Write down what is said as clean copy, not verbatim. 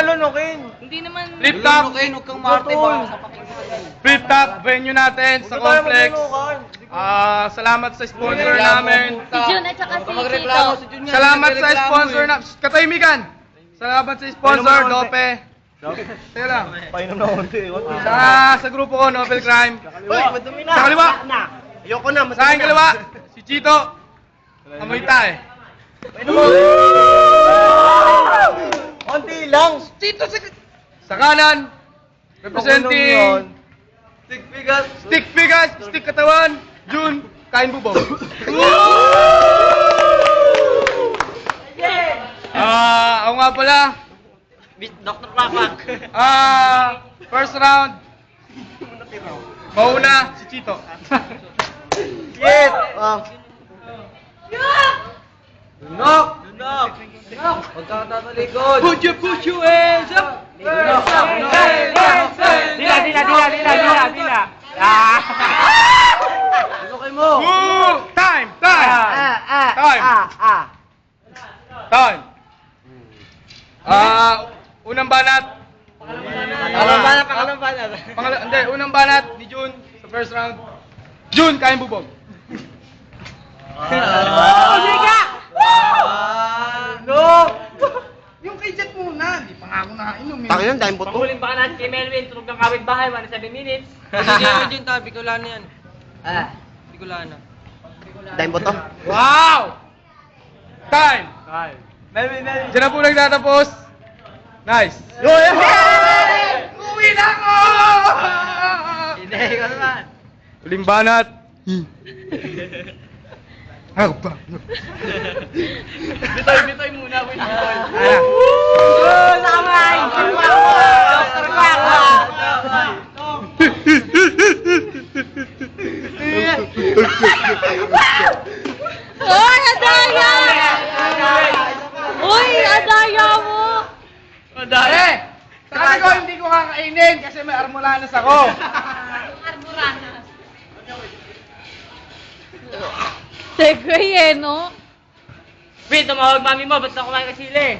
kalunukin. Hindi naman... Flip top! Huwag kang marte ba? Flip top, venue natin sa complex. Salamat sa sponsor namin. Si Jun at saka si Magreklamo Chito. si Jun yan. Salamat sa Nagreklamo sponsor eh. na... Katahimikan! Salamat sa sponsor, Dope. Teka lang. Painom na konti. Sa grupo ko, Novel Crime. Uy, madumi na. Sa kaliwa. Ayoko na, madumi Sa akin kaliwa, si Chito. Amoy tae. Konti lang. Chito sa kanan, representing Stick bigas. Stick Bigas, Stick Katawan, Jun, Kain Bubog. Ako nga pala, Dr. Papak. first round, mauna si Chito. Yes. Lunok. Lunok. Huwag ka tatalikod. Put your hands up! Dila. Lunokay mo. Time! Unang banat. Pangalan ba na? Hindi, unang banat ni Jun sa first round. Jun, Kain Bubog. No! Yung kay Jet muna, di pa nga ako nakainom. Takin yan, dahil buto. Panguling baka natin kay Melvin, tulog ng kawit bahay, 1 7 minutes. Hindi mo dyan, tabi ko lang yan. Bicolana. Dahil buto. Wow! Time! Melvin. Diyan na po nagtatapos. Nice. Uwi na ako! Hindi ko naman. Uling banat. Ako ba? Bitoy muna, wait. Samay! Dr. Uy, adaya! Uy, adaya mo! Sabi ko hindi ko kakainin kasi may armolanas ako. Armoranas. Segway eh, no? Wait, tumawag mami mo, ba't na kumain ka sili?